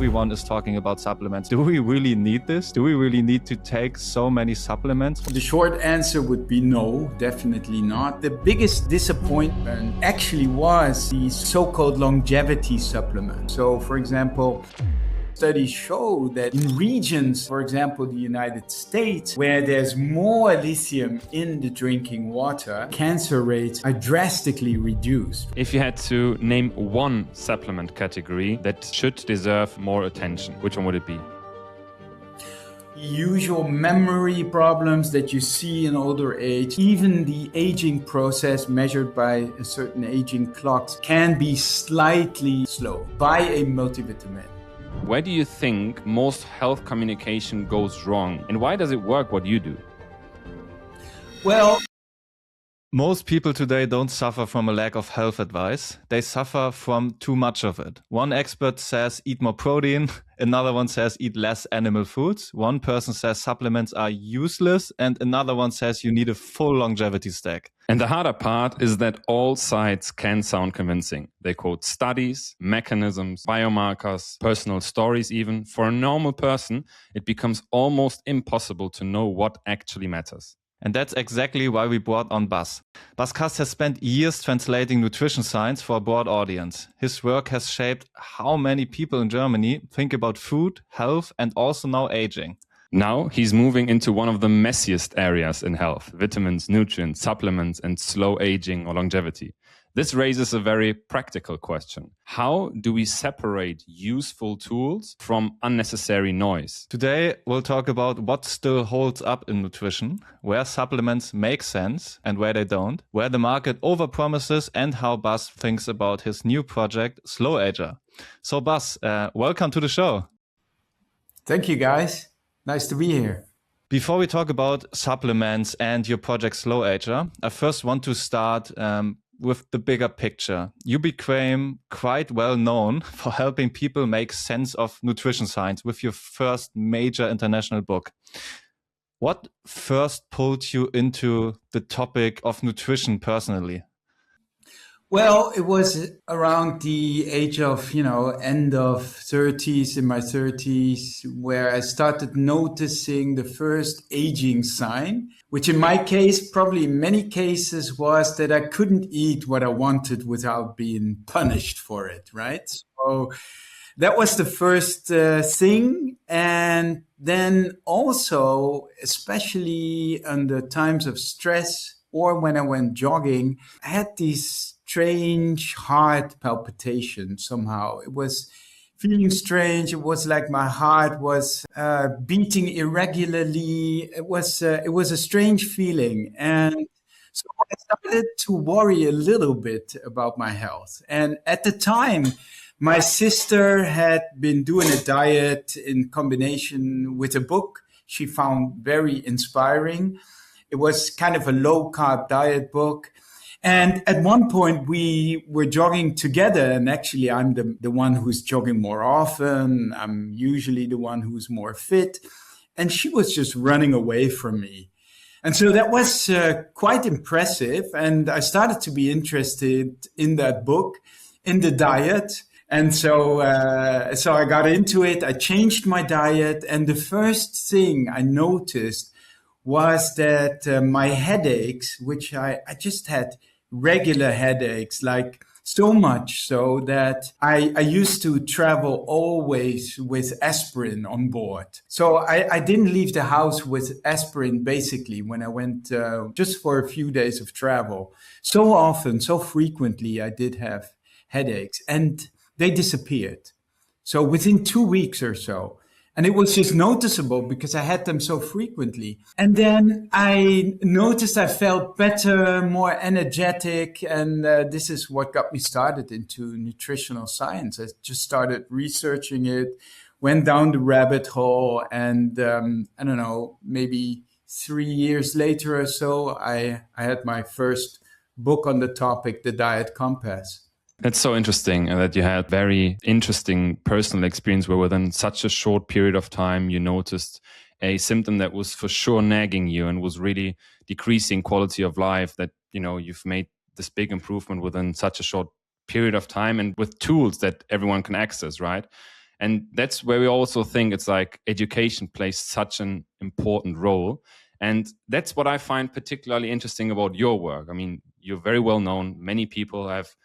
everyone is talking about supplements. Do we really need this? Do we really need to take so many supplements? The short answer would be no, definitely not. The biggest disappointment actually was the so-called longevity supplement. So, for example, studies show that in regions, for example, the United States, where there's more lithium in the drinking water, cancer rates are drastically reduced. If you had to name one supplement category that should deserve more attention, which one would it be? Usual memory problems that you see in older age, even the aging process measured by a certain aging clocks can be slightly slow by a multivitamin. Where do you think most health communication goes wrong, and why does it work what you do? Well, most people today don't suffer from a lack of health advice. They suffer from too much of it. One expert says eat more protein. Another one says eat less animal foods. One person says supplements are useless. And another one says you need a full longevity stack. And the harder part is that all sides can sound convincing. They quote studies, mechanisms, biomarkers, personal stories even. For a normal person, it becomes almost impossible to know what actually matters. And that's exactly why we brought on Bas. Bas Kast has spent years translating nutrition science for a broad audience. His work has shaped how many people in Germany think about food, health, and also now aging. Now he's moving into one of the messiest areas in health: vitamins, nutrients, supplements, and slow aging or longevity. This raises a very practical question. How do we separate useful tools from unnecessary noise? Today, we'll talk about what still holds up in nutrition, where supplements make sense and where they don't, where the market overpromises, and how Bas thinks about his new project, SlowAger. So Bas, welcome to the show. thank you guys. Nice to be here. Before we talk about supplements and your project SlowAger, I first want to start with the bigger picture. You became quite well known for helping people make sense of nutrition science with your first major international book. What first pulled you into the topic of nutrition personally? Well, it was around the age of, end of 30s, in my 30s, where I started noticing the first aging sign, which in my case, probably in many cases, was that I couldn't eat what I wanted without being punished for it, right? So that was the first thing. And then also, especially under times of stress or when I went jogging, I had these strange heart palpitation somehow. It was feeling strange. It was like my heart was beating irregularly. It was a strange feeling. And so I started to worry a little bit about my health. And at the time, my sister had been doing a diet in combination with a book she found very inspiring. It was kind of a low-carb diet book. And at one point we were jogging together, and actually I'm the one who's jogging more often. I'm usually the one who's more fit. And she was just running away from me. And so that was quite impressive. And I started to be interested in that book, in the diet. And so I got into it. I changed my diet. And the first thing I noticed was that my headaches, which I just had regular headaches, like so much so that I used to travel always with aspirin on board. So I didn't leave the house with aspirin basically when I went just for a few days of travel. So often, so frequently, I did have headaches and they disappeared. So within 2 weeks or so. And it was just noticeable because I had them so frequently. And then I noticed I felt better, more energetic. And this is what got me started into nutritional science. I just started researching it, went down the rabbit hole. And I don't know, maybe 3 years later or so, I had my first book on the topic, The Diet Compass. It's so interesting that you had very interesting personal experience where within such a short period of time, you noticed a symptom that was for sure nagging you and was really decreasing quality of life, that, you've made this big improvement within such a short period of time and with tools that everyone can access, right? And that's where we also think it's like education plays such an important role. And that's what I find particularly interesting about your work. I mean, you're very well known. Many people have,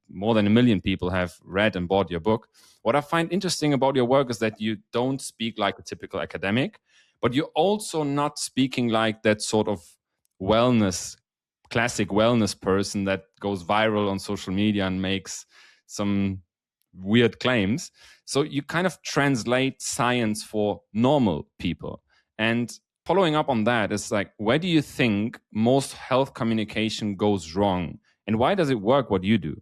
more than 1 million people have read and bought your book. What I find interesting about your work is that you don't speak like a typical academic, but you're also not speaking like that sort of classic wellness person that goes viral on social media and makes some weird claims. So you kind of translate science for normal people. And following up on that is like, where do you think most health communication goes wrong? And why does it work what you do?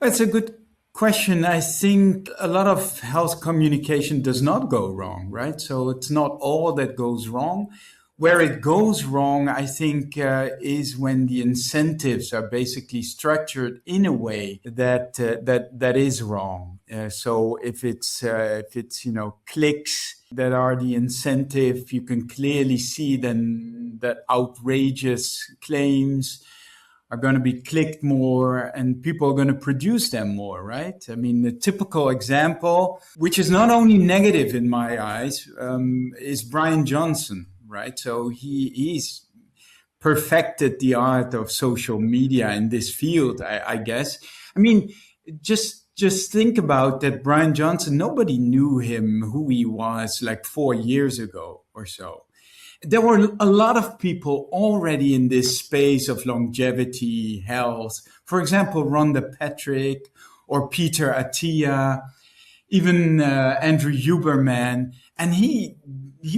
That's a good question. I think a lot of health communication does not go wrong, right? So it's not all that goes wrong. Where it goes wrong, I think, is when the incentives are basically structured in a way that is wrong. So if it's clicks that are the incentive, you can clearly see then that outrageous claims are going to be clicked more and people are going to produce them more, right? I mean, the typical example, which is not only negative in my eyes, is Brian Johnson, right? So he's perfected the art of social media in this field, I guess. I mean, just think about that. Brian Johnson, nobody knew him, who he was like 4 years ago or so. There were a lot of people already in this space of longevity, health. For example, Rhonda Patrick or Peter Attia, even Andrew Huberman. And he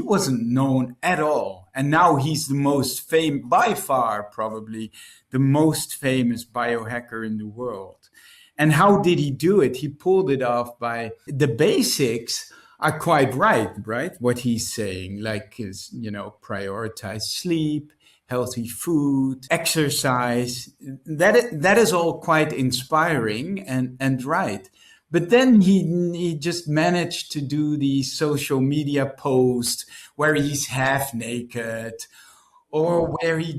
wasn't known at all. And now he's the most famous, by far probably, the most famous biohacker in the world. And how did he do it? He pulled it off by the basics are quite right? What he's saying, like, prioritize sleep, healthy food, exercise. That is all quite inspiring and right. But then he just managed to do these social media posts where he's half naked, or where he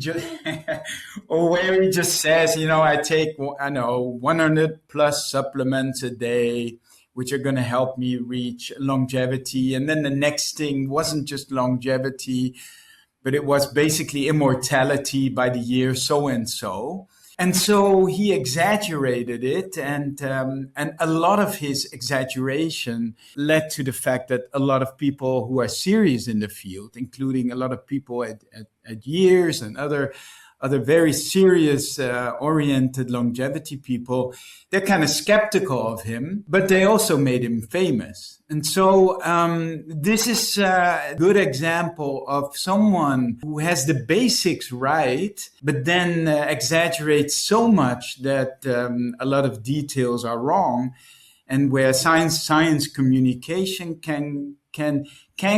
just says, I take 100 plus supplements a day, which are going to help me reach longevity. And then the next thing wasn't just longevity, but it was basically immortality by the year so and so. And so he exaggerated it, and a lot of his exaggeration led to the fact that a lot of people who are serious in the field, including a lot of people at Years and other very serious oriented longevity people, they're kind of skeptical of him, but they also made him famous. And so this is a good example of someone who has the basics right, but then exaggerates so much that a lot of details are wrong, and where science communication can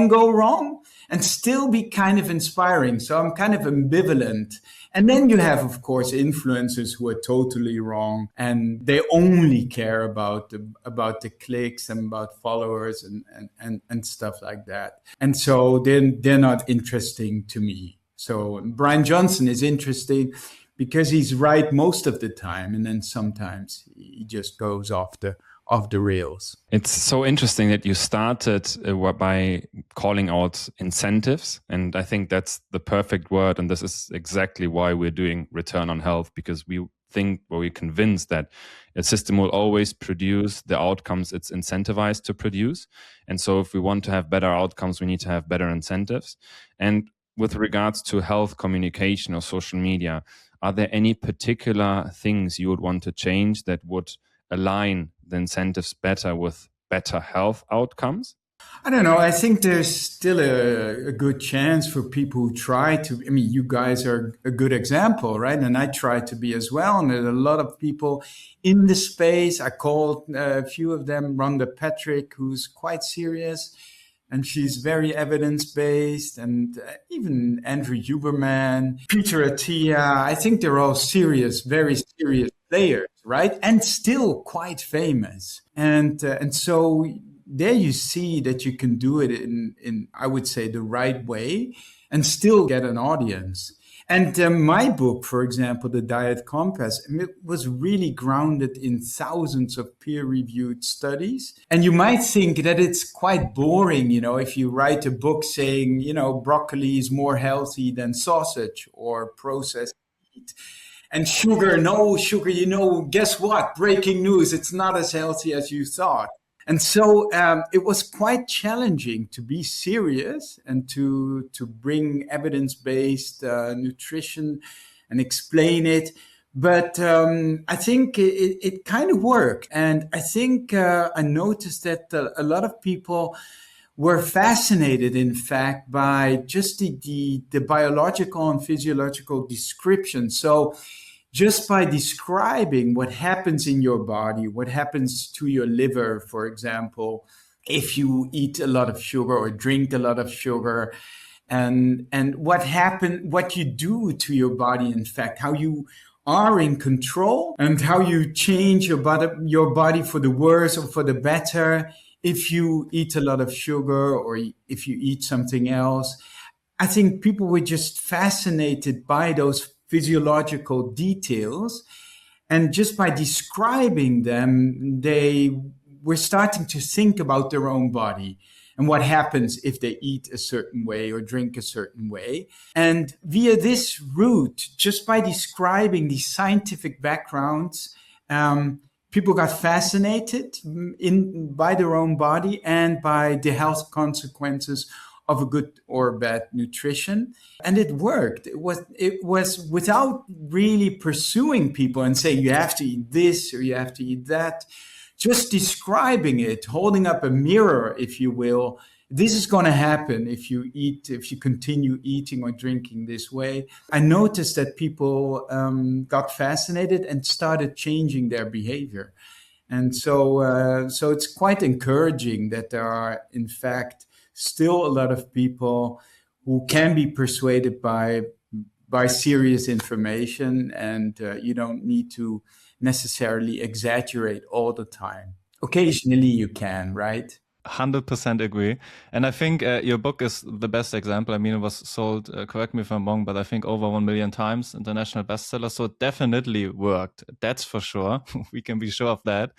go wrong and still be kind of inspiring. So I'm kind of ambivalent. And then you have, of course, influencers who are totally wrong, and they only care about the clicks and about followers and stuff like that. And so they're not interesting to me. So Brian Johnson is interesting because he's right most of the time, and then sometimes he just goes off the rails. It's so interesting that you started by calling out incentives. And I think that's the perfect word. And this is exactly why we're doing Return on Health, because we're convinced that a system will always produce the outcomes it's incentivized to produce. And so if we want to have better outcomes, we need to have better incentives. And with regards to health communication or social media, are there any particular things you would want to change that would align the incentives better with better health outcomes? I don't know. I think there's still a good chance for people who try to. I mean, you guys are a good example, right? And I try to be as well. And there's a lot of people in the space. I called a few of them, Rhonda Patrick, who's quite serious, and she's very evidence-based, and even Andrew Huberman, Peter Attia. I think they're all serious, very serious players, right? And still quite famous. And so there you see that you can do it in I would say the right way and still get an audience. And my book, for example, The Diet Compass, it was really grounded in thousands of peer-reviewed studies. And you might think that it's quite boring, if you write a book saying, broccoli is more healthy than sausage or processed meat. And sugar, no sugar, guess what? Breaking news, it's not as healthy as you thought. And so it was quite challenging to be serious and to bring evidence-based nutrition and explain it. But I think it kind of worked. And I think I noticed that a lot of people were fascinated, in fact, by just the biological and physiological description. So just by describing what happens in your body, what happens to your liver, for example, if you eat a lot of sugar or drink a lot of sugar, and what you do to your body, in fact, how you are in control and how you change your body for the worse or for the better if you eat a lot of sugar or if you eat something else. I think people were just fascinated by those physiological details. And just by describing them, they were starting to think about their own body and what happens if they eat a certain way or drink a certain way. And via this route, just by describing these scientific backgrounds, people got fascinated by their own body and by the health consequences of a good or bad nutrition. And it worked. It was without really pursuing people and saying, you have to eat this or you have to eat that. Just describing it, holding up a mirror, if you will. This is going to happen if you continue eating or drinking this way. I noticed that people got fascinated and started changing their behavior. And so it's quite encouraging that there are, in fact, still a lot of people who can be persuaded by serious information, and you don't need to necessarily exaggerate all the time. Occasionally you can, right? 100% agree. And I think your book is the best example. I mean, it was sold, correct me if I'm wrong, but I think over 1 million times, international bestseller. So it definitely worked. That's for sure. We can be sure of that.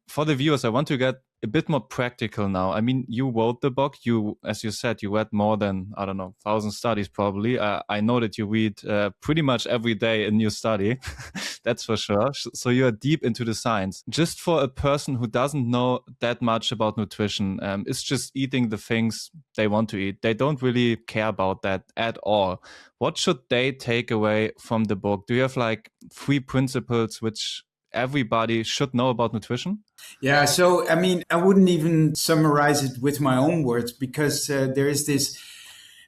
For the viewers, I want to get a bit more practical now. I mean, you wrote the book. You, as you said, you read more than, 1,000 studies probably. I know that you read pretty much every day a new study. That's for sure. So you are deep into the science. Just for a person who doesn't know that much about nutrition, it's just eating the things they want to eat. They don't really care about that at all. What should they take away from the book? Do you have like 3 principles which everybody should know about nutrition? Yeah, so I mean, I wouldn't even summarize it with my own words, because there is this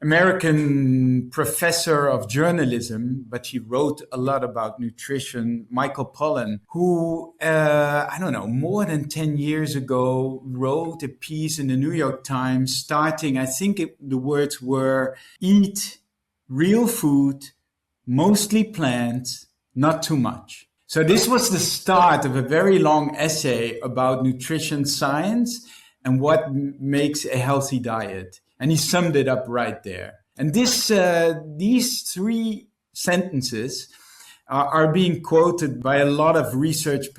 American professor of journalism, but he wrote a lot about nutrition, Michael Pollan, who, more than 10 years ago, wrote a piece in the New York Times starting, I think the words were, eat real food, mostly plants, not too much. So this was the start of a very long essay about nutrition science and what makes a healthy diet. And he summed it up right there. And these 3 sentences are being quoted by a lot of researchers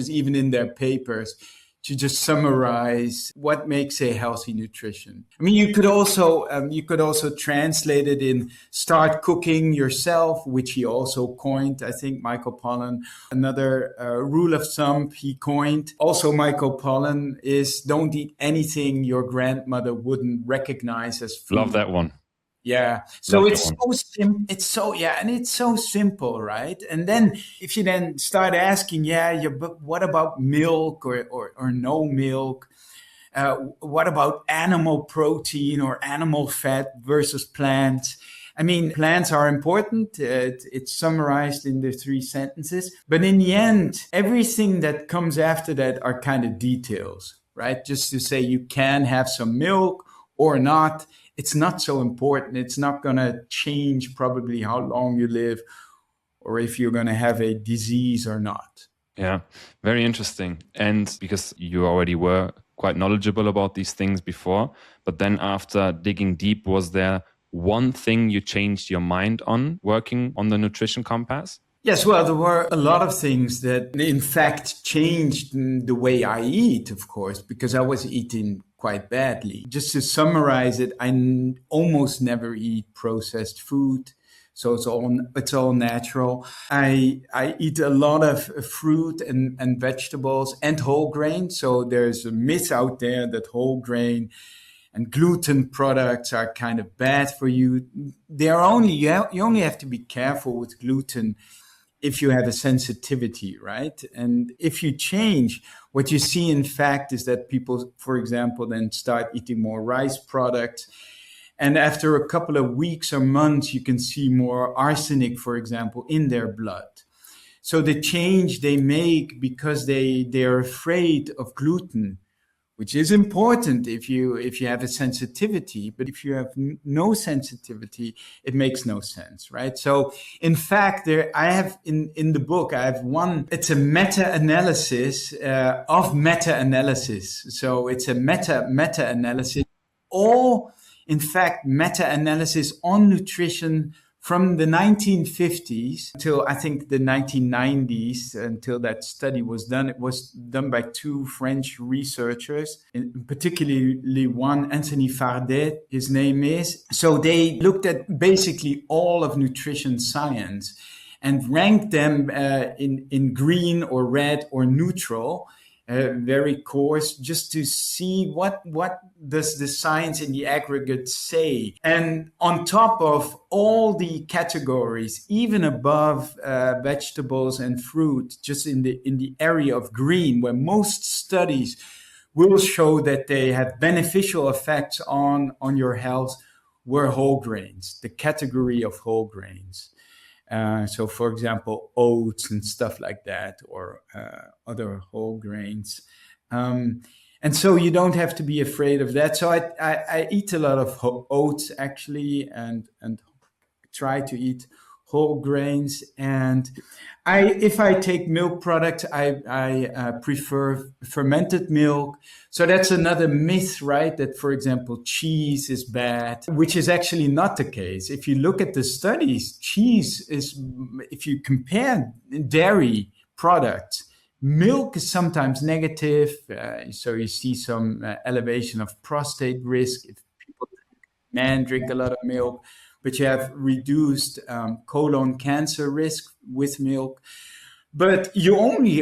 even in their papers, to just summarize what makes a healthy nutrition. I mean, you could also translate it in start cooking yourself, which he also coined, I think, Michael Pollan. Another rule of thumb he coined, also Michael Pollan, is don't eat anything your grandmother wouldn't recognize as food. Love that one. Yeah. So it's so simple, right? And then if you then start asking, but what about milk or no milk? What about animal protein or animal fat versus plants? I mean, plants are important. It's summarized in the 3 sentences. But in the end, everything that comes after that are kind of details, right? Just to say you can have some milk or not. It's not so important. It's not going to change probably how long you live or if you're going to have a disease or not. Yeah, very interesting. And because you already were quite knowledgeable about these things before, but then after digging deep, was there one thing you changed your mind on working on the nutrition compass? Yes, well, there were a lot of things that, in fact, changed the way I eat, of course, because I was eating quite badly. Just to summarize it, almost never eat processed food. So it's all natural. I eat a lot of fruit and vegetables and whole grain. So there's a myth out there that whole grain and gluten products are kind of bad for you. You only have to be careful with gluten if you have a sensitivity, right? And if you change, what you see in fact is that people, for example, then start eating more rice products. And after a couple of weeks or months, you can see more arsenic, for example, in their blood. So the change they make because they're afraid of gluten, which is important if you have a sensitivity, but if you have no sensitivity, it makes no sense, right? So in fact, I have in the book, I have it's a meta-analysis of meta-analysis. So it's a meta-analysis, all in fact meta-analysis on nutrition from the 1950s until I think the 1990s, until that study was done. It was done by two French researchers, particularly one, Anthony Fardet, his name is. So they looked at basically all of nutrition science and ranked them in green or red or neutral, very coarse, just to see what does the science in the aggregate say. And on top of all the categories, even above vegetables and fruit, just in the area of green, where most studies will show that they have beneficial effects on your health, were whole grains, the category of whole grains. So, for example, oats and stuff like that, or other whole grains. And so you don't have to be afraid of that. So I eat a lot of oats, actually, and try to eat whole grains. And if I take milk products, I prefer fermented milk. So that's another myth, right? That, for example, cheese is bad, which is actually not the case. If you look at the studies, cheese is, if you compare dairy products, milk is sometimes negative. So you see some elevation of prostate risk if men drink a lot of milk. But you have reduced colon cancer risk with milk. But you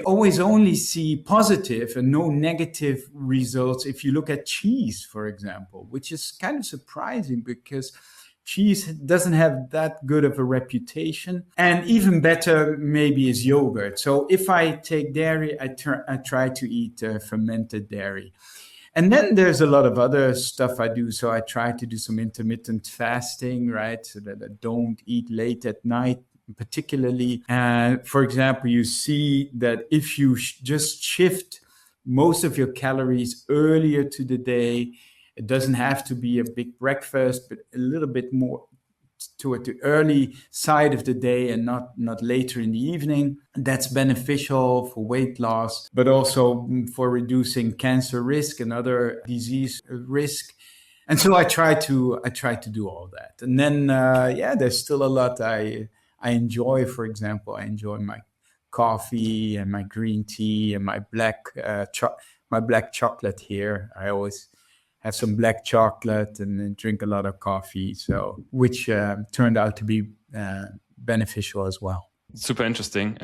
always only see positive and no negative results if you look at cheese, for example, which is kind of surprising because cheese doesn't have that good of a reputation. And even better maybe is yogurt. So if I take dairy, I try to eat fermented dairy. And then there's a lot of other stuff I do. So I try to do some intermittent fasting, right? So that I don't eat late at night, particularly. And for example, you see that if you just shift most of your calories earlier to the day, it doesn't have to be a big breakfast, but a little bit more toward the early side of the day and not later in the evening. That's beneficial for weight loss, but also for reducing cancer risk and other disease risk. And so I try to do all that. And then, there's still a lot I enjoy. For example, I enjoy my coffee and my green tea and my black chocolate here. I always have some black chocolate and then drink a lot of coffee, which turned out to be beneficial as well. Super interesting.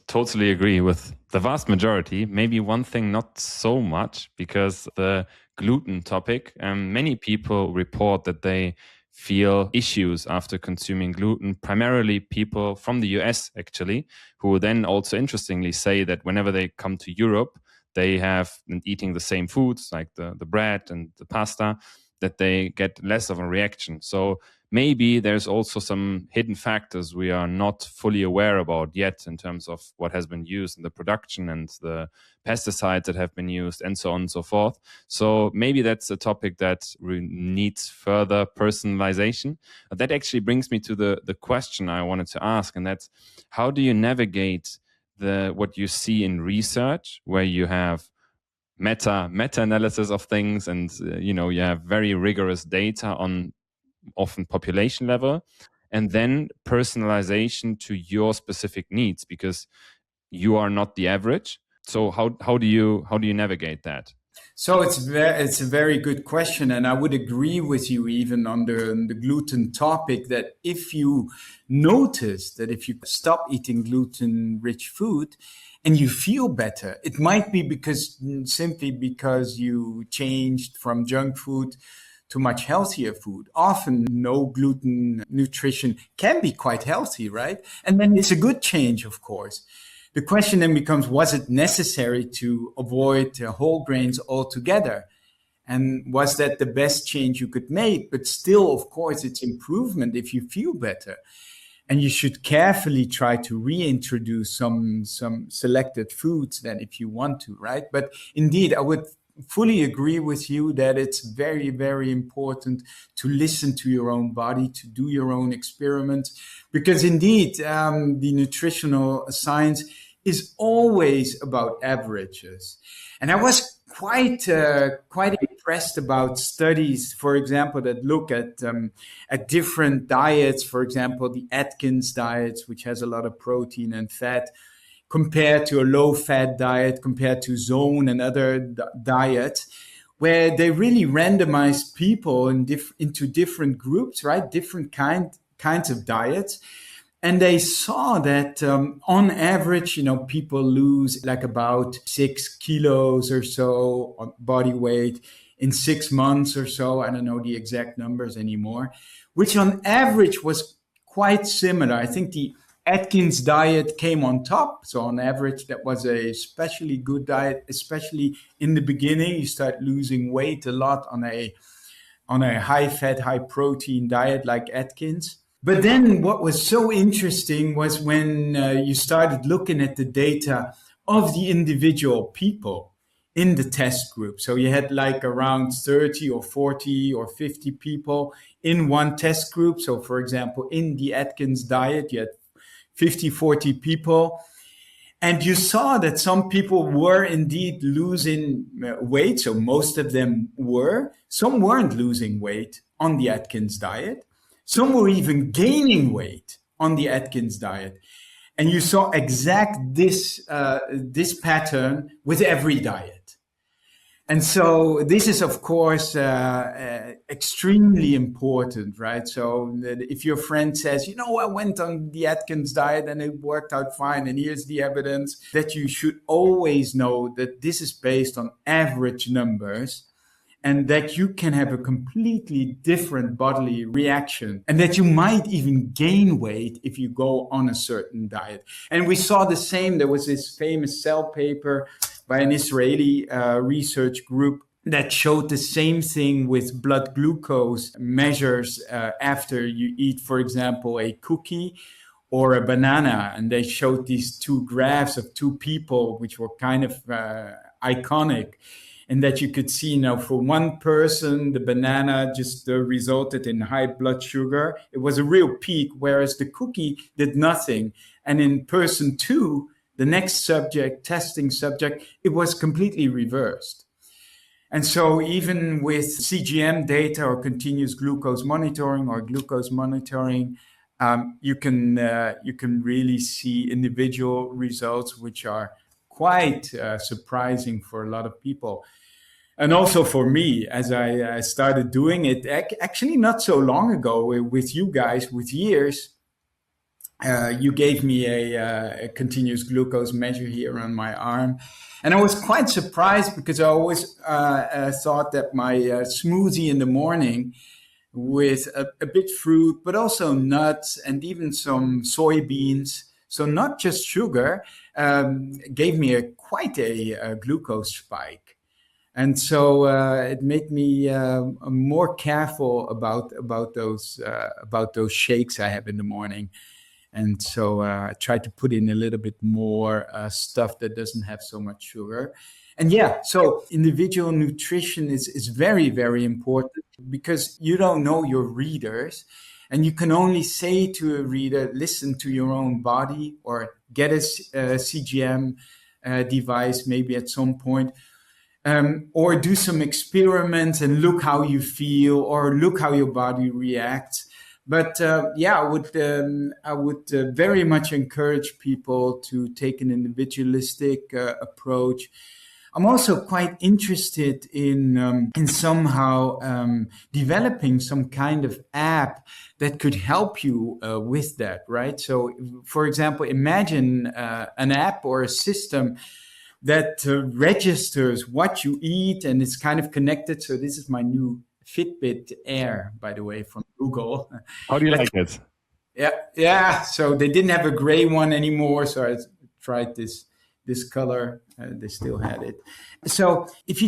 Totally agree with the vast majority. Maybe one thing not so much, because the gluten topic, many people report that they feel issues after consuming gluten, primarily people from the US, actually, who then also interestingly say that whenever they come to Europe, they have been eating the same foods like the bread and the pasta, that they get less of a reaction. So maybe there's also some hidden factors we are not fully aware about yet in terms of what has been used in the production and the pesticides that have been used and so on and so forth. So maybe that's a topic that needs further personalization. That actually brings me to the question I wanted to ask, and that's, how do you navigate what you see in research, where you have meta-analysis of things and you have very rigorous data on often population level, and then personalization to your specific needs, because you are not the average. So how do you navigate that? So it's a very good question, and I would agree with you even on the gluten topic, that if you notice that if you stop eating gluten-rich food and you feel better, it might be simply because you changed from junk food to much healthier food. Often no gluten nutrition can be quite healthy, right? And then it's a good change, of course. The question then becomes, was it necessary to avoid whole grains altogether? And was that the best change you could make? But still, of course, it's improvement if you feel better. And you should carefully try to reintroduce some selected foods then if you want to, right? But indeed, I would fully agree with you that it's very, very important to listen to your own body, to do your own experiments, because indeed, the nutritional science is always about averages. And I was quite impressed about studies, for example, that look at different diets. For example, the Atkins diets, which has a lot of protein and fat, compared to a low-fat diet, compared to Zone and other diets, where they really randomized people into different groups, right? Different kinds of diets. And they saw that on average, people lose like about 6 kilos or so on body weight in 6 months or so. I don't know the exact numbers anymore, which on average was quite similar. I think the Atkins diet came on top. So on average, that was a especially good diet, especially in the beginning. You start losing weight a lot on a high fat, high protein diet like Atkins. But then what was so interesting was when you started looking at the data of the individual people in the test group. So you had like around 30 or 40 or 50 people in one test group. So for example, in the Atkins diet, you had 50, 40 people. And you saw that some people were indeed losing weight. So most of them were. Some weren't losing weight on the Atkins diet. Some were even gaining weight on the Atkins diet. And you saw this pattern with every diet. And so this is, of course, extremely important, right? So if your friend says, I went on the Atkins diet and it worked out fine, and here's the evidence, that you should always know that this is based on average numbers, and that you can have a completely different bodily reaction, and that you might even gain weight if you go on a certain diet. And we saw the same. There was this famous Cell paper by an Israeli research group that showed the same thing with blood glucose measures after you eat, for example, a cookie or a banana. And they showed these two graphs of two people, which were kind of iconic. And that you could see, for one person, the banana just resulted in high blood sugar. It was a real peak, whereas the cookie did nothing. And in person 2, the next testing subject, it was completely reversed. And so even with CGM data or continuous glucose monitoring you can really see individual results which are quite surprising for a lot of people. And also for me, as I started doing it, actually not so long ago with you guys, with years, you gave me a continuous glucose measure here on my arm. And I was quite surprised because I always thought that my smoothie in the morning with a bit fruit, but also nuts and even some soybeans, so not just sugar, gave me quite a glucose spike. And so it made me more careful about those shakes I have in the morning. And so I try to put in a little bit more stuff that doesn't have so much sugar. And so individual nutrition is very, very important, because you don't know your readers. And you can only say to a reader, listen to your own body, or get a CGM device maybe at some point. or do some experiments and look how you feel or look how your body reacts. But I would very much encourage people to take an individualistic approach. I'm also quite interested in somehow developing some kind of app that could help you with that, right? So, for example, imagine an app or a system that registers what you eat, and it's kind of connected. So this is my new Fitbit Air, by the way, from Google. How do you like it? Yeah. So they didn't have a gray one anymore, so I tried this color. They still had it. So if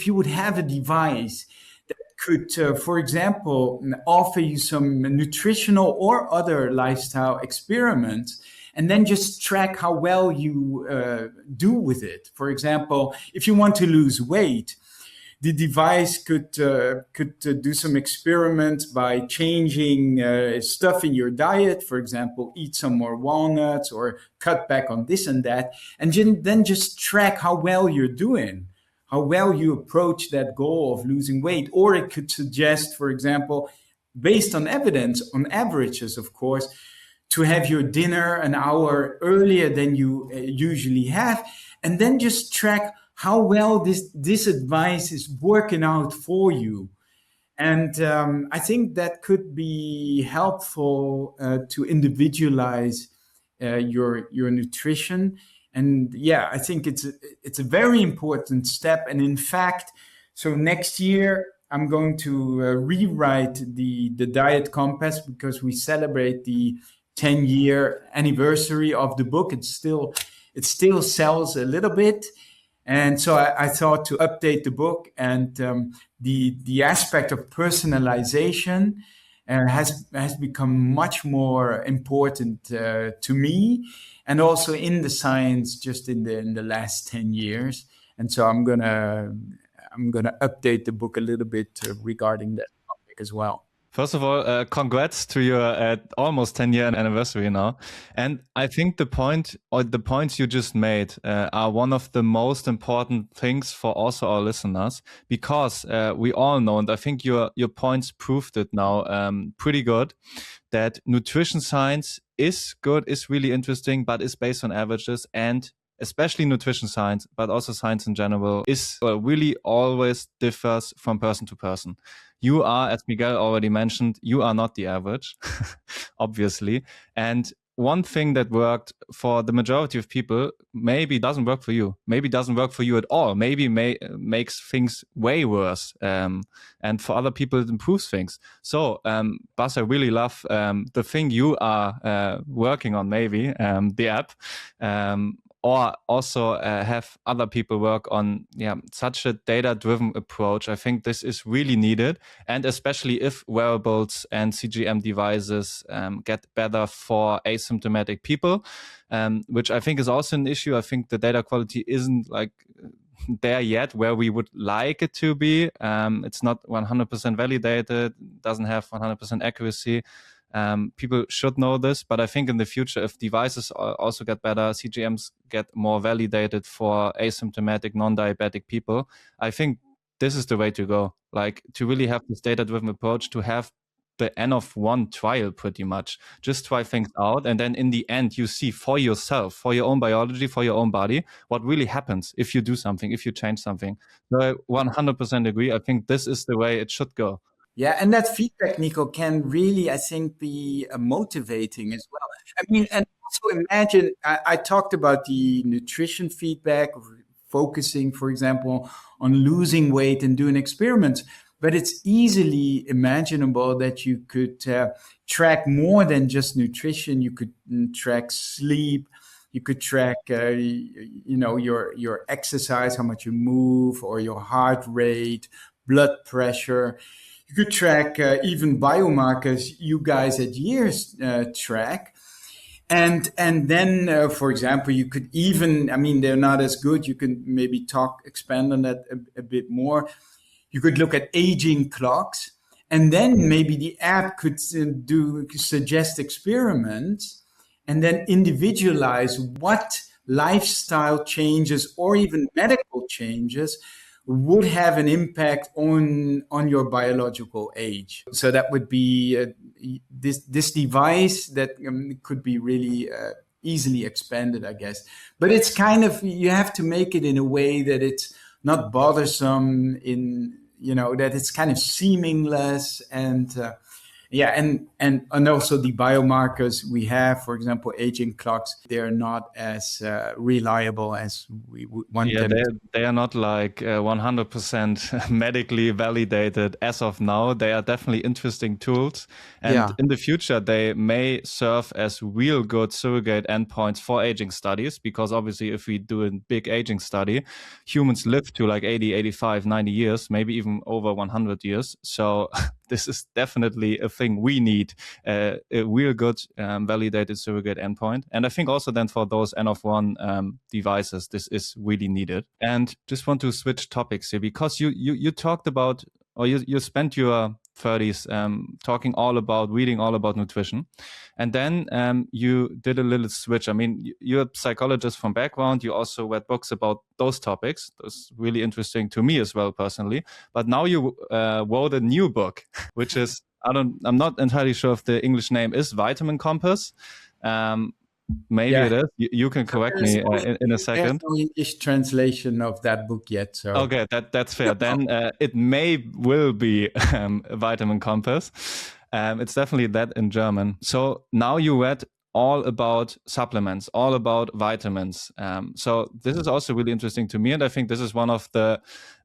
you would have a device that could, for example, offer you some nutritional or other lifestyle experiments, and then just track how well you do with it. For example, if you want to lose weight, the device could do some experiments by changing stuff in your diet. For example, eat some more walnuts or cut back on this and that, and then just track how well you're doing, how well you approach that goal of losing weight. Or it could suggest, for example, based on evidence, on averages, of course, to have your dinner an hour earlier than you usually have, and then just track how well this advice is working out for you. And I think that could be helpful to individualize your nutrition. And yeah, I think it's a very important step. And in fact, so next year I'm going to rewrite the Diet Compass, because we celebrate the 10-year anniversary of the book. It still sells a little bit. And so I thought to update the book, and the aspect of personalization has become much more important to me, and also in the science just in the last 10 years. And so I'm gonna update the book a little bit regarding that topic as well. First of all, congrats to your almost 10-year anniversary now. And I think the points you just made are one of the most important things for also our listeners, because we all know, and I think your points proved it now pretty good, that nutrition science is good, is really interesting, but is based on averages, and especially nutrition science, but also science in general, is really always differs from person to person. You are, as Miguel already mentioned, you are not the average, obviously. And one thing that worked for the majority of people maybe doesn't work for you, maybe doesn't work for you at all, maybe makes things way worse. And for other people, it improves things. So, Bas, I really love the thing you are working on, maybe, the app. Or also have other people work on such a data-driven approach. I think this is really needed, and especially if wearables and CGM devices get better for asymptomatic people, which I think is also an issue. I think the data quality isn't like there yet where we would like it to be. It's not 100% validated, doesn't have 100% accuracy. People should know this, but I think in the future, if devices also get better, CGMs get more validated for asymptomatic, non-diabetic people, I think this is the way to go. Like, to really have this data-driven approach, to have the N of one trial, pretty much. Just try things out, and then in the end, you see for yourself, for your own biology, for your own body, what really happens if you do something, if you change something. So I 100% agree. I think this is the way it should go. Yeah, and that feedback, Niko, can really, I think, be motivating as well. I mean, and also imagine, I talked about the nutrition feedback, focusing, for example, on losing weight and doing experiments, but it's easily imaginable that you could track more than just nutrition. You could track sleep. You could track, your exercise, how much you move, or your heart rate, blood pressure. You could track even biomarkers you guys at years track. And then, for example, you could even, I mean, they're not as good. You can maybe expand on that a bit more. You could look at aging clocks, and then maybe the app could suggest experiments, and then individualize what lifestyle changes or even medical changes would have an impact on your biological age. So that would be this device that could be really easily expanded, I guess. But it's kind of, you have to make it in a way that it's not bothersome, that it's kind of seamless, and also the biomarkers we have, for example, aging clocks, they're not as reliable as we would want them to. They are not like 100% medically validated as of now. They are definitely interesting tools. And in the future, they may serve as real good surrogate endpoints for aging studies, because obviously if we do a big aging study, humans live to like 80, 85, 90 years, maybe even over 100 years. So this is definitely a thing we need, a real good validated surrogate endpoint. And I think also then for those N of 1 devices, this is really needed. And just want to switch topics here, because you talked about, or you spent your 30s reading all about nutrition. And then you did a little switch. I mean, you're a psychologist from background. You also read books about those topics. That's really interesting to me as well, personally. But now you wrote a new book, which is, I'm not entirely sure if the English name is Vitamin Compass. Maybe it is. You can correct me in a second. There's no English translation of that book yet. So okay, that's fair. Then it will be Vitamin Compass. It's definitely that in German. So now you read all about supplements, all about vitamins. So this is also really interesting to me. And I think this is one of the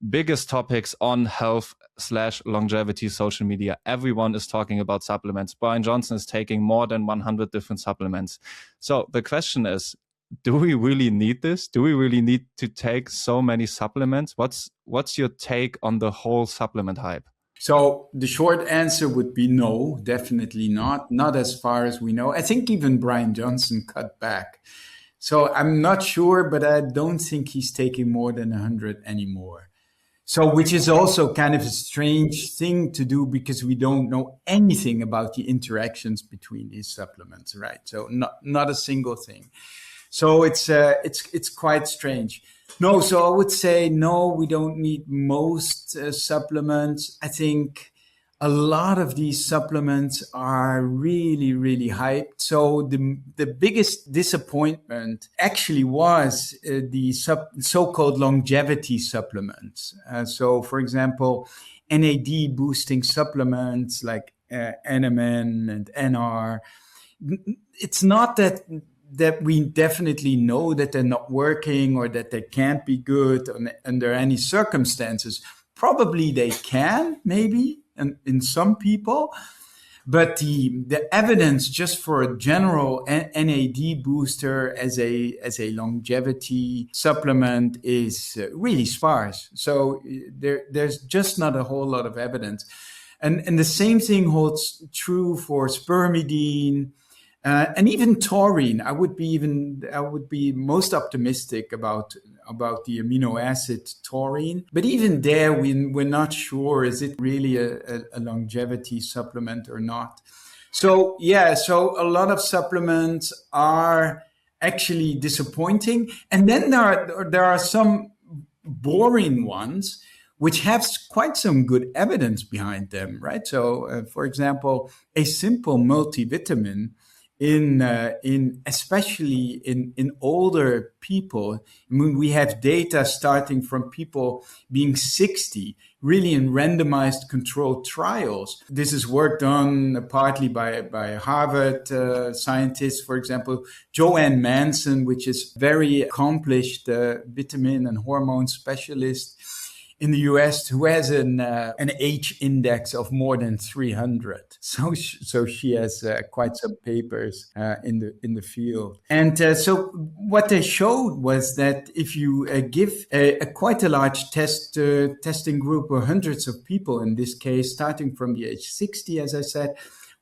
biggest topics on health/longevity social media. Everyone is talking about supplements. Brian Johnson is taking more than 100 different supplements. So the question is, do we really need this? Do we really need to take so many supplements? What's your take on the whole supplement hype? So the short answer would be no, definitely not as far as we know. I think even Brian Johnson cut back. So I'm not sure, but I don't think he's taking more than 100 anymore. So, which is also kind of a strange thing to do, because we don't know anything about the interactions between these supplements, right? So not a single thing. So it's quite strange. No, so I would say no, we don't need most supplements. I think a lot of these supplements are really, really hyped. So the biggest disappointment actually was the so-called longevity supplements. So, for example, NAD boosting supplements like NMN and NR. It's not that we definitely know that they're not working or that they can't be good under any circumstances. Probably they can, maybe, in some people. But the evidence just for a general NAD booster as a longevity supplement is really sparse. So there's just not a whole lot of evidence. And the same thing holds true for spermidine, and even taurine. I would be most optimistic about the amino acid taurine. But even there, we're not sure, is it really a longevity supplement or not? So so a lot of supplements are actually disappointing. And then there are some boring ones which have quite some good evidence behind them, right? So, for example, a simple multivitamin especially in older people. I mean, we have data starting from people being 60, really in randomized controlled trials. This is work done partly by Harvard scientists, for example, Joanne Manson, which is very accomplished vitamin and hormone specialist in the US, who has an H index of more than 300. So she has quite some papers in the field. And so what they showed was that if you give quite a large testing group of hundreds of people, in this case, starting from the age 60, as I said,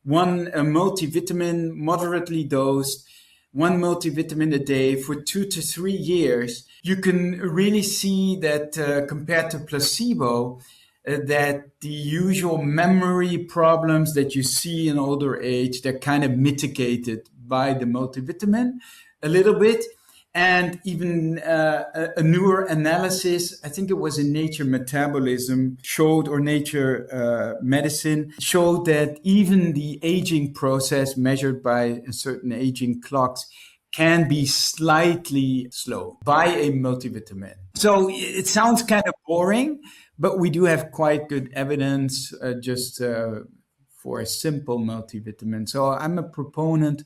one multivitamin moderately dosed, one multivitamin a day for 2 to 3 years, you can really see that compared to placebo, that the usual memory problems that you see in older age, they're kind of mitigated by the multivitamin a little bit. And even a newer analysis, I think it was in Nature Metabolism, showed, or Nature Medicine, showed that even the aging process measured by certain aging clocks can be slightly slowed by a multivitamin. So it sounds kind of boring, but we do have quite good evidence for a simple multivitamin. So I'm a proponent,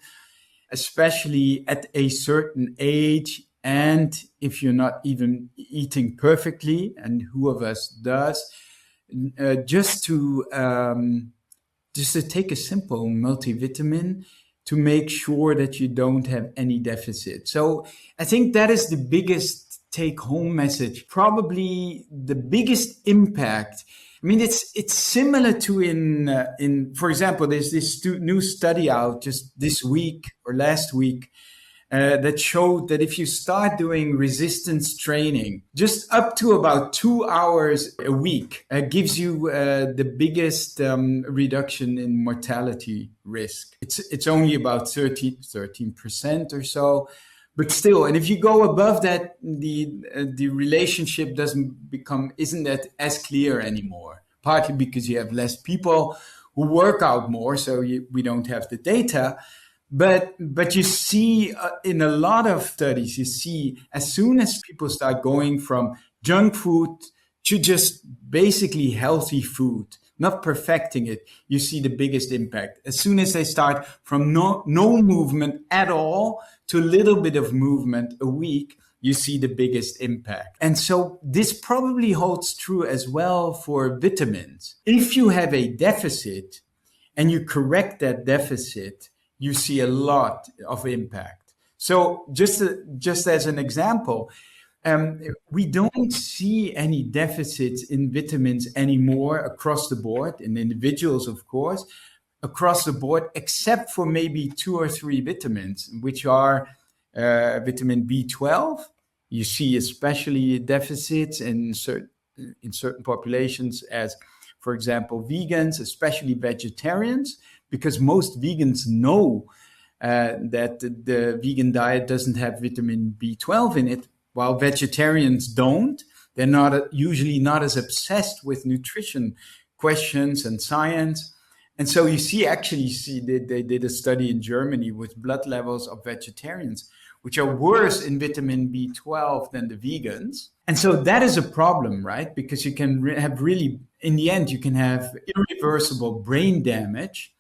especially at a certain age, and if you're not even eating perfectly, and who of us does, just to take a simple multivitamin to make sure that you don't have any deficit. So I think that is the biggest take-home message, probably the biggest impact. I mean, it's similar to in for example, there's this new study out just this week or last week that showed that if you start doing resistance training, just up to about 2 hours a week, gives you the biggest reduction in mortality risk. It's only about 13% or so. But still, and if you go above that, the relationship isn't that as clear anymore. Partly because you have less people who work out more, so we don't have the data. But you see in a lot of studies, you see as soon as people start going from junk food to just basically healthy food, not perfecting it, you see the biggest impact. As soon as they start from no movement at all to a little bit of movement a week, you see the biggest impact. And so this probably holds true as well for vitamins. If you have a deficit and you correct that deficit, you see a lot of impact. So just as an example, we don't see any deficits in vitamins anymore across the board, in individuals, of course, across the board, except for maybe 2 or 3 vitamins, which are vitamin B12. You see especially deficits in certain populations, as, for example, vegans, especially vegetarians, because most vegans know that the vegan diet doesn't have vitamin B12 in it, while vegetarians don't. They're usually not as obsessed with nutrition questions and science. And so you see they did a study in Germany with blood levels of vegetarians, which are worse in vitamin B12 than the vegans. And so that is a problem, right? Because you can have really, in the end, you can have irreversible brain damage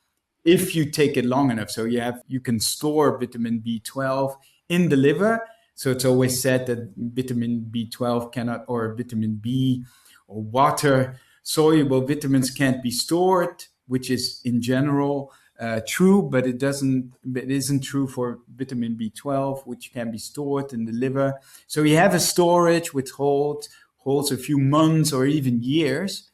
if you take it long enough. So you can store vitamin B12 in the liver. So it's always said that vitamin B12 cannot, or vitamin B or water soluble vitamins can't be stored, which is in general true, but it isn't true for vitamin B12, which can be stored in the liver. So you have a storage which holds a few months or even years.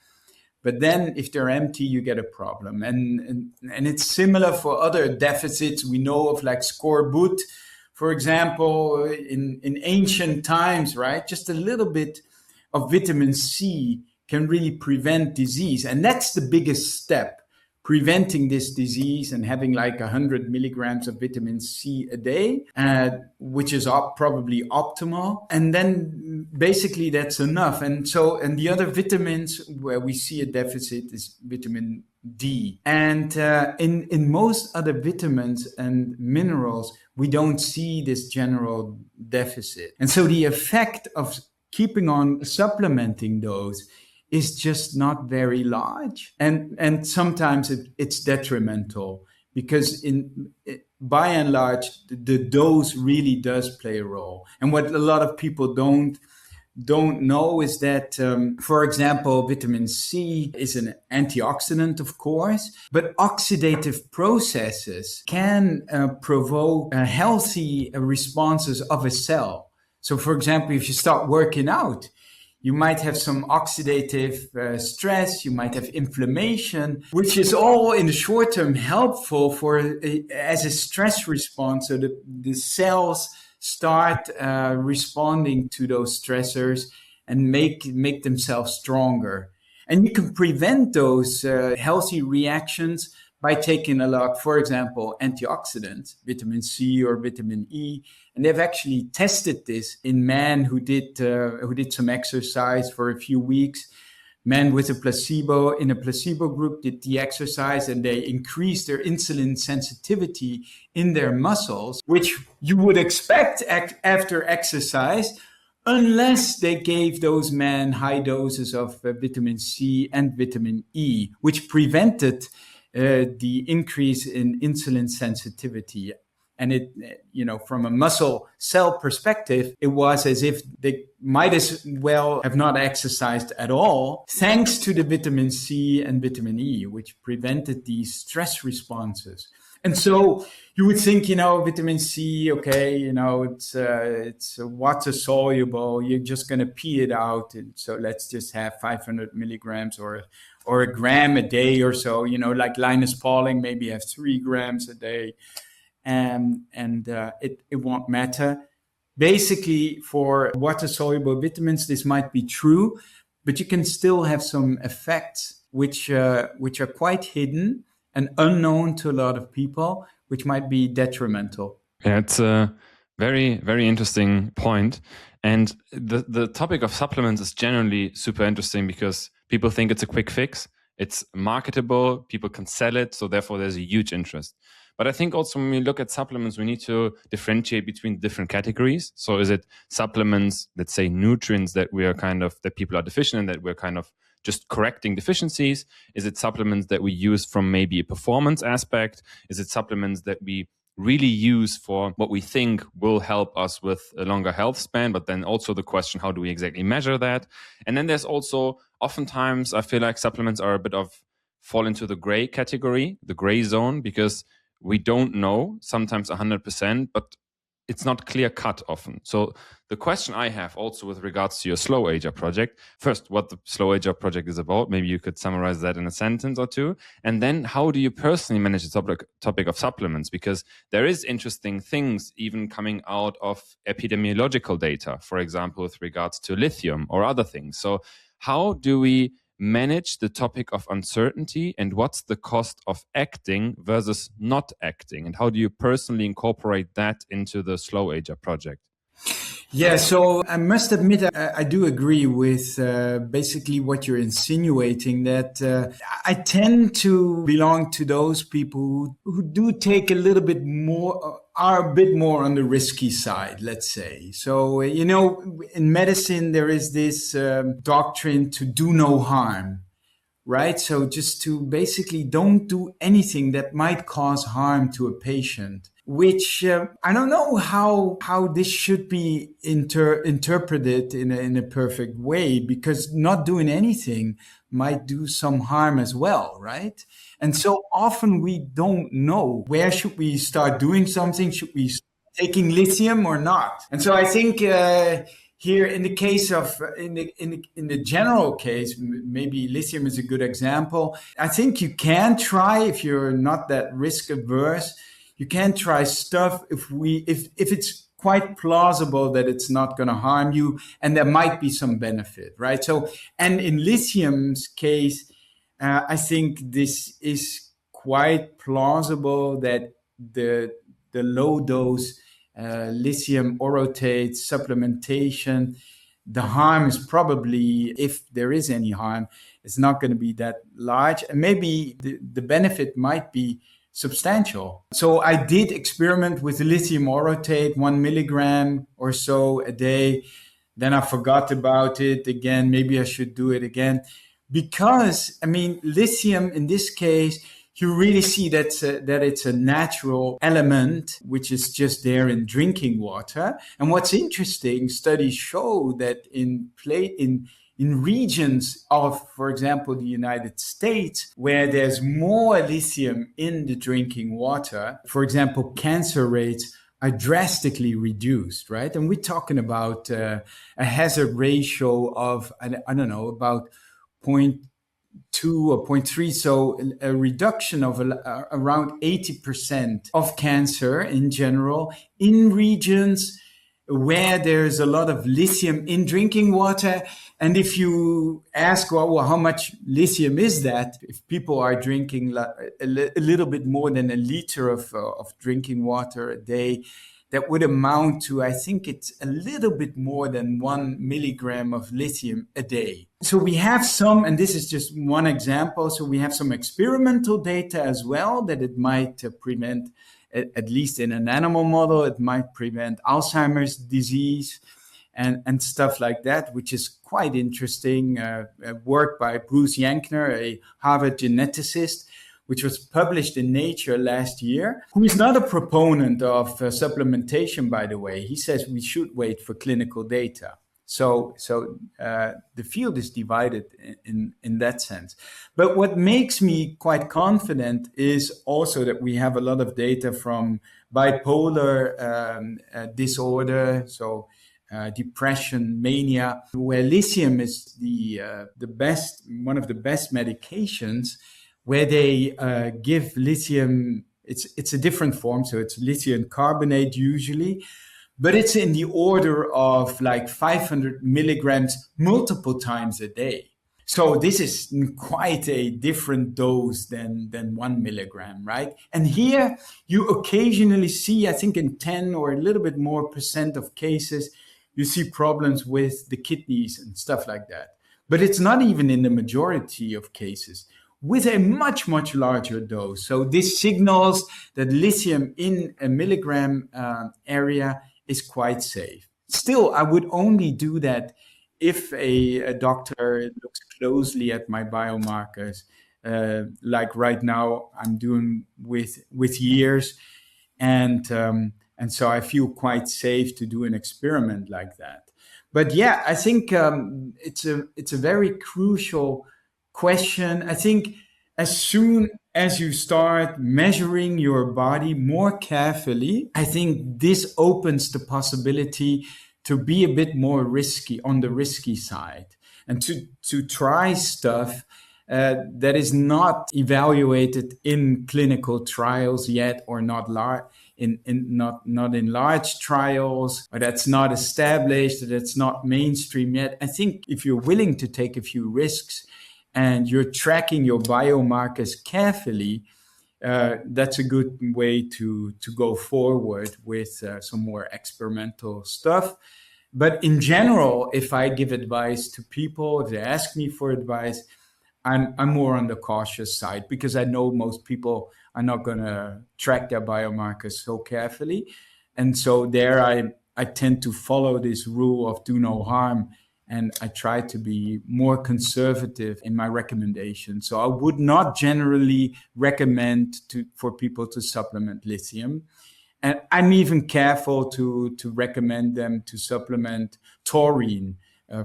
But then if they're empty, you get a problem. And it's similar for other deficits we know of, like scorbut, for example, in ancient times, right? Just a little bit of vitamin C can really prevent disease. And that's the biggest step, preventing this disease and having like 100 milligrams of vitamin C a day, which is probably optimal. And then basically that's enough. And the other vitamins where we see a deficit is vitamin D. And in most other vitamins and minerals, we don't see this general deficit. And so the effect of keeping on supplementing those is just not very large. And sometimes it's detrimental, because by and large, the dose really does play a role. And what a lot of people don't know is that, for example, vitamin C is an antioxidant, of course, but oxidative processes can provoke healthy responses of a cell. So, for example, if you start working out, you might have some oxidative stress, you might have inflammation, which is all in the short term helpful as a stress response. So the cells start responding to those stressors and make themselves stronger. And you can prevent those healthy reactions by taking a lot, for example, antioxidants, vitamin C or vitamin E. And they've actually tested this in men who did some exercise for a few weeks. Men with a placebo, in a placebo group, did the exercise and they increased their insulin sensitivity in their muscles, which you would expect after exercise, unless they gave those men high doses of vitamin C and vitamin E, which prevented the increase in insulin sensitivity. And it, from a muscle cell perspective, it was as if they might as well have not exercised at all, thanks to the vitamin C and vitamin E, which prevented these stress responses. And so you would think, vitamin C, okay, it's water soluble. You're just going to pee it out. And so let's just have 500 milligrams or a gram a day or so, like Linus Pauling, maybe have 3 grams a day. And it won't matter. Basically, for water-soluble vitamins, this might be true, but you can still have some effects which are quite hidden and unknown to a lot of people, which might be detrimental. Yeah, it's a very, very interesting point. And the topic of supplements is generally super interesting because people think it's a quick fix. It's marketable, people can sell it, so therefore there's a huge interest. But I think also when we look at supplements, we need to differentiate between different categories. So is it supplements, let's say nutrients that that people are deficient in, that we're kind of just correcting deficiencies? Is it supplements that we use from maybe a performance aspect? Is it supplements that we really use for what we think will help us with a longer health span? But then also the question, how do we exactly measure that? And then there's also, oftentimes I feel like supplements are a bit of fall into the gray category, the gray zone, because we don't know sometimes 100%, but it's not clear cut often. So the question I have also with regards to your SlowAger project, first, what the SlowAger project is about, maybe you could summarize that in a sentence or two. And then how do you personally manage the topic of supplements? Because there is interesting things even coming out of epidemiological data, for example, with regards to lithium or other things. So how do we manage the topic of uncertainty, and what's the cost of acting versus not acting, and how do you personally incorporate that into the SlowAger project? Yeah, so I must admit, I do agree with basically what you're insinuating, that I tend to belong to those people who do take a little bit more, are a bit more on the risky side, let's say. So, in medicine, there is this doctrine to do no harm, right? So just to basically don't do anything that might cause harm to a patient, which I don't know how this should be interpreted in a perfect way, because not doing anything might do some harm as well, right? And so often we don't know, where should we start doing something? Should we start taking lithium or not? And so I think here, in the case of, in the general case, maybe lithium is a good example. I think you can try, if you're not that risk averse, you can try stuff if it's quite plausible that it's not going to harm you and there might be some benefit, right? So, and in lithium's case, I think this is quite plausible that the low dose lithium orotate supplementation, the harm is probably, if there is any harm, it's not going to be that large, and maybe the benefit might be substantial. So I did experiment with lithium orotate, 1 milligram or so a day. Then I forgot about it again. Maybe I should do it again, because lithium in this case, you really see that it's a natural element which is just there in drinking water. And what's interesting, studies show that in regions of, for example, the United States, where there's more lithium in the drinking water, for example, cancer rates are drastically reduced, right? And we're talking about a hazard ratio of, I don't know, about 0.2 or 0.3, so a reduction of around 80% of cancer in general in regions where there's a lot of lithium in drinking water. And if you ask, well, how much lithium is that? If people are drinking a little bit more than a liter of drinking water a day, that would amount to, I think it's a little bit more than 1 milligram of lithium a day. So we have some, and this is just one example, so we have some experimental data as well that it might prevent, at least in an animal model, it might prevent Alzheimer's disease and stuff like that, which is quite interesting. Work by Bruce Yankner, a Harvard geneticist, which was published in Nature last year, who is not a proponent of supplementation, by the way. He says we should wait for clinical data. So the field is divided in that sense. But what makes me quite confident is also that we have a lot of data from bipolar disorder, so depression, mania, where lithium is one of the best medications, where they give lithium. It's a different form, so it's lithium carbonate usually, but it's in the order of like 500 milligrams multiple times a day. So this is quite a different dose than 1 milligram, right? And here you occasionally see, I think in 10 or a little bit more % of cases, you see problems with the kidneys and stuff like that. But it's not even in the majority of cases, with a much, much larger dose. So this signals that lithium in a milligram area is quite safe. Still, I would only do that if a doctor looks closely at my biomarkers, like right now I'm doing with years. And so I feel quite safe to do an experiment like that. But yeah, I think it's a very crucial question. I think as soon as you start measuring your body more carefully, I think this opens the possibility to be a bit more risky, on the risky side, and to try stuff that is not evaluated in clinical trials yet, or not in large trials, or that's not established, or that's not mainstream yet. I think if you're willing to take a few risks and you're tracking your biomarkers carefully, that's a good way to go forward with some more experimental stuff. But in general, if I give advice to people, if they ask me for advice, I'm more on the cautious side, because I know most people are not going to track their biomarkers so carefully. And so there I tend to follow this rule of do no harm, and I try to be more conservative in my recommendation. So I would not generally recommend for people to supplement lithium. And I'm even careful to recommend them to supplement taurine,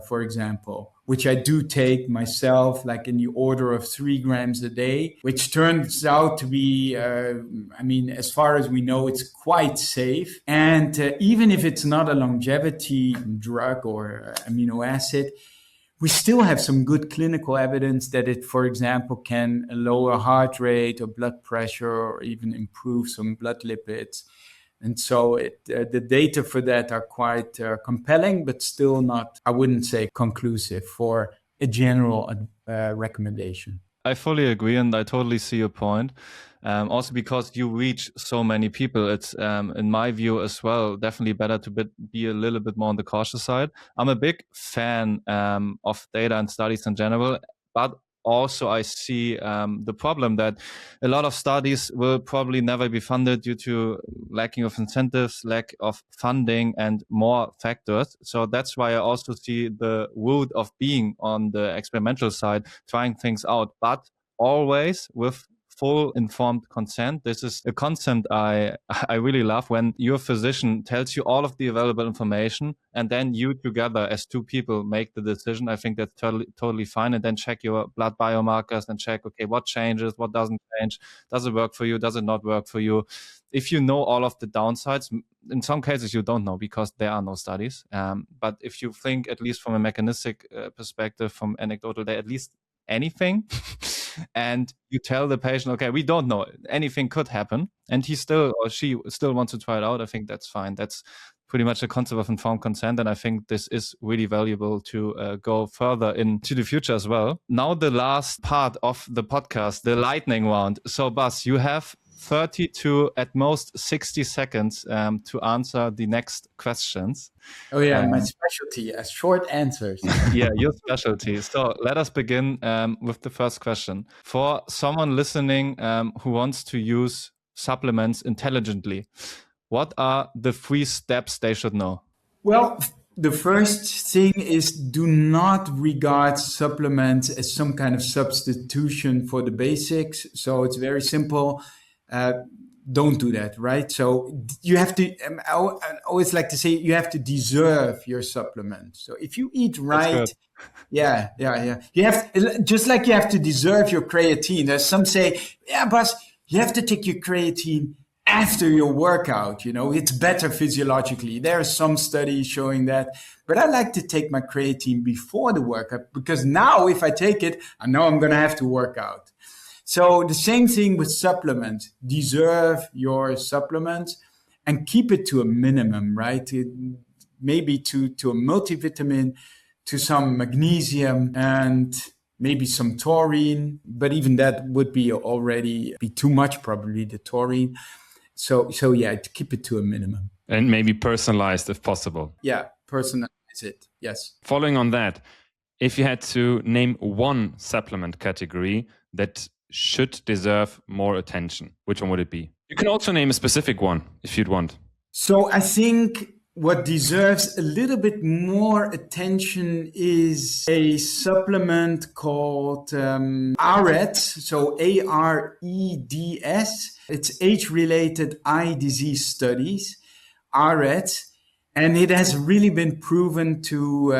for example, which I do take myself, like in the order of 3 grams a day, which turns out to be, as far as we know, it's quite safe. And even if it's not a longevity drug or amino acid, we still have some good clinical evidence that it, for example, can lower heart rate or blood pressure, or even improve some blood lipids. And so the data for that are quite compelling, but still not, I wouldn't say conclusive for a general recommendation. I fully agree, and I totally see your point. Also because you reach so many people, it's, in my view as well, definitely better to be a little bit more on the cautious side. I'm a big fan of data and studies in general, but also I see the problem that a lot of studies will probably never be funded due to lacking of incentives, lack of funding, and more factors. So that's why I also see the root of being on the experimental side, trying things out, but always with full informed consent. This is a concept I really love, when your physician tells you all of the available information and then you together as two people make the decision. I think that's totally fine. And then check your blood biomarkers and check, okay, what changes, what doesn't change, does it work for you, does it not work for you? If you know all of the downsides, in some cases you don't know because there are no studies. But if you think, at least from a mechanistic perspective, from anecdotal data, at least anything, and you tell the patient, okay, we don't know, anything could happen, and he still or she still wants to try it out, I think that's fine. That's pretty much the concept of informed consent. And I think this is really valuable to go further into the future as well. Now, the last part of the podcast, the lightning round. So Bas, you have 30 to at most 60 seconds to answer the next questions. Oh yeah, my specialty, short answers. Yeah, your specialty. So let us begin with the first question. For someone listening who wants to use supplements intelligently, what are the 3 steps they should know? Well, the first thing is do not regard supplements as some kind of substitution for the basics. So it's very simple. Don't do that, right? So you have to, I always like to say, you have to deserve your supplement. So if you eat right, yeah. You have, just like you have to deserve your creatine. There's some say, yeah, Bas, you have to take your creatine after your workout, it's better physiologically. There are some studies showing that, but I like to take my creatine before the workout because now if I take it, I know I'm going to have to work out. So the same thing with supplements. Deserve your supplements and keep it to a minimum, right? Maybe to a multivitamin, to some magnesium, and maybe some taurine. But even that would be too much, probably, the taurine. So yeah, to keep it to a minimum. And maybe personalized if possible. Yeah, personalize it. Yes. Following on that, if you had to name one supplement category that should deserve more attention, which one would it be? You can also name a specific one if you'd want. So I think what deserves a little bit more attention is a supplement called AREDS, so AREDS. It's age-related eye disease studies, AREDS, and it has really been proven to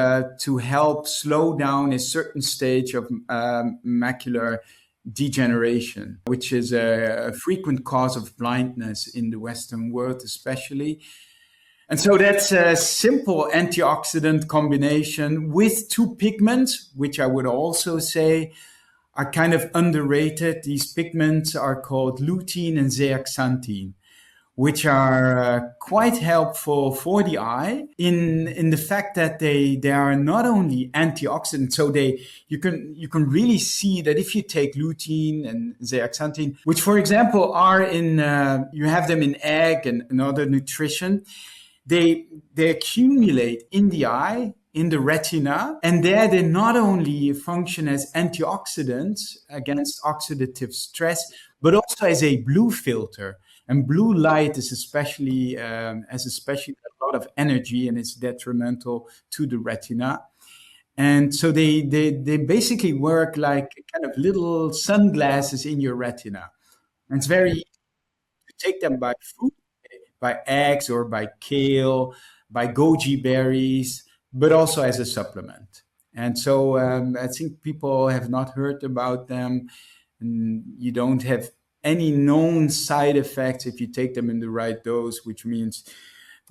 help slow down a certain stage of macular degeneration, which is a frequent cause of blindness in the Western world, especially. And so that's a simple antioxidant combination with 2 pigments, which I would also say are kind of underrated. These pigments are called lutein and zeaxanthin, which are quite helpful for the eye in the fact that they are not only antioxidants. So you can really see that if you take lutein and zeaxanthin, which for example are you have them in egg and other nutrition, they accumulate in the eye, in the retina, and there they not only function as antioxidants against oxidative stress, but also as a blue filter. And blue light is especially has a lot of energy and it's detrimental to the retina. And so they basically work like kind of little sunglasses in your retina. And it's very easy to take them by food, by eggs or by kale, by goji berries, but also as a supplement. And so I think people have not heard about them. And you don't have any known side effects if you take them in the right dose, which means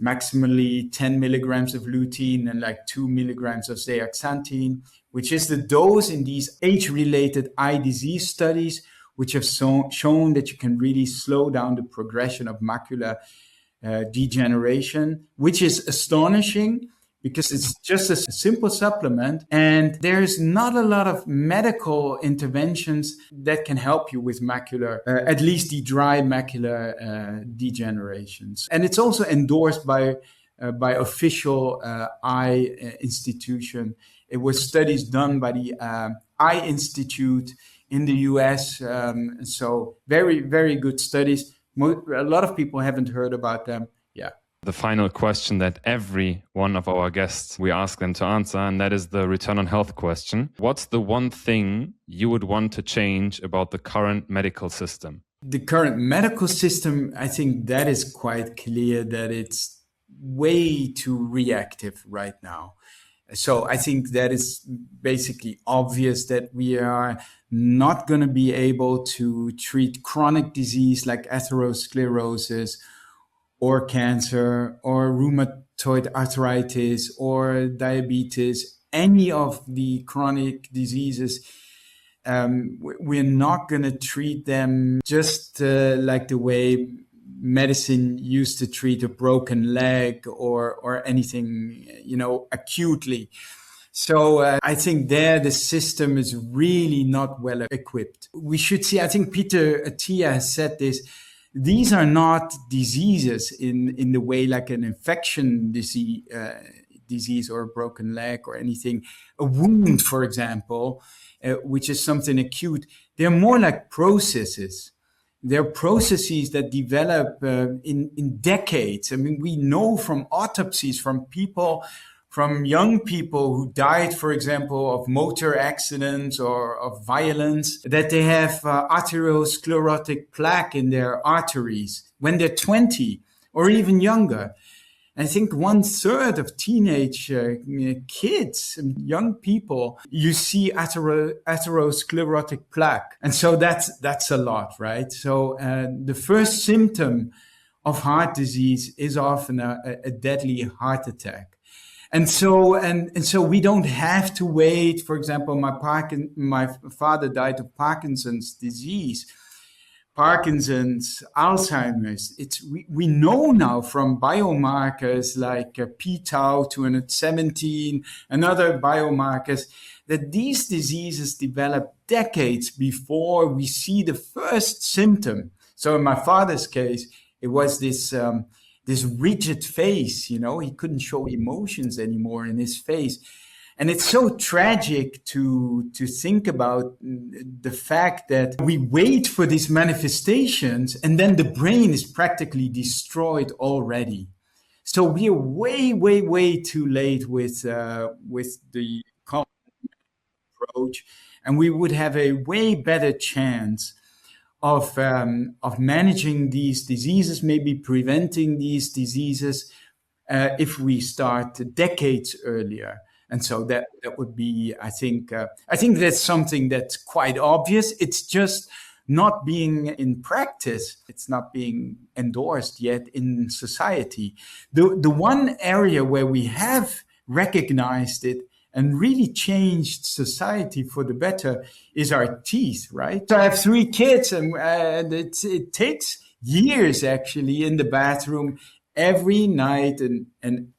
maximally 10 milligrams of lutein and like 2 milligrams of zeaxanthin, which is the dose in these age-related eye disease studies, which have shown that you can really slow down the progression of macular degeneration, which is astonishing because it's just a simple supplement and there's not a lot of medical interventions that can help you with macular, at least the dry macular degenerations. And it's also endorsed by official eye institution. It was studies done by the Eye Institute in the US. So very, very good studies. A lot of people haven't heard about them. Yeah. The final question that every one of our guests, we ask them to answer, and that is the return on health question. What's the one thing you would want to change about the current medical system? The current medical system, I think that is quite clear that it's way too reactive right now. So I think that is basically obvious that we are not going to be able to treat chronic disease like atherosclerosis or cancer or rheumatoid arthritis or diabetes, any of the chronic diseases. We're not going to treat them just like the way medicine used to treat a broken leg or anything, acutely. So I think there the system is really not well equipped. We should see, I think Peter Attia has said this, these are not diseases in the way like an infection disease or a broken leg or anything. A wound, for example, which is something acute, they're more like processes. They're processes that develop in decades. I mean, we know from autopsies from young people who died, for example, of motor accidents or of violence, that they have atherosclerotic plaque in their arteries when they're 20 or even younger. I think 1/3 of teenage kids and young people, you see atherosclerotic plaque. And so that's a lot, right? So the first symptom of heart disease is often a deadly heart attack. And so we don't have to wait. For example, my father died of Parkinson's disease, Parkinson's, Alzheimer's. We know now from biomarkers like p-tau 217 and other biomarkers that these diseases develop decades before we see the first symptom. So in my father's case, it was this rigid face, he couldn't show emotions anymore in his face. And it's so tragic to think about the fact that we wait for these manifestations and then the brain is practically destroyed already. So we are way, way, way too late with the approach, and we would have a way better chance of managing these diseases, maybe preventing these diseases, if we start decades earlier. And so that would be, I think that's something that's quite obvious. It's just not being in practice. It's not being endorsed yet in society. The one area where we have recognized it and really changed society for the better is our teeth, right? So I have 3 kids, and it takes years actually in the bathroom every night and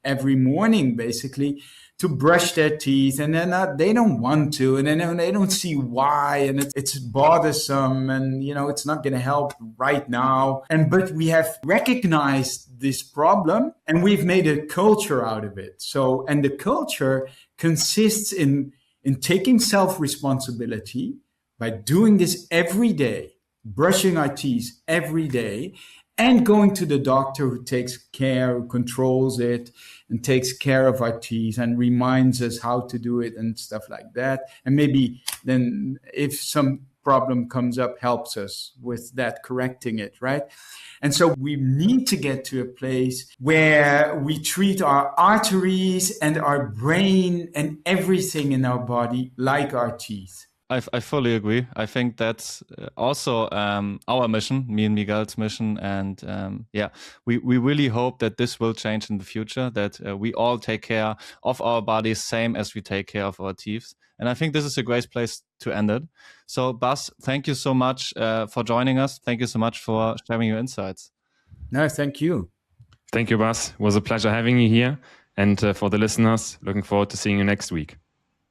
every morning, basically, to brush their teeth, and then they don't want to, and then they don't see why, and it's bothersome, and it's not going to help right now. But we have recognized this problem, and we've made a culture out of it. So, and the culture consists in taking self-responsibility by doing this every day, brushing our teeth every day, and going to the doctor who takes care, who controls it, and takes care of our teeth and reminds us how to do it and stuff like that. And maybe then if some problem comes up, helps us with that, correcting it, right? And so we need to get to a place where we treat our arteries and our brain and everything in our body like our teeth. I fully agree. I think that's also our mission, me and Miguel's mission. And we really hope that this will change in the future, that we all take care of our bodies same as we take care of our teeth. And I think this is a great place to end it. So Bas, thank you so much for joining us. Thank you so much for sharing your insights. No, thank you. Thank you, Bas. It was a pleasure having you here. And for the listeners, looking forward to seeing you next week.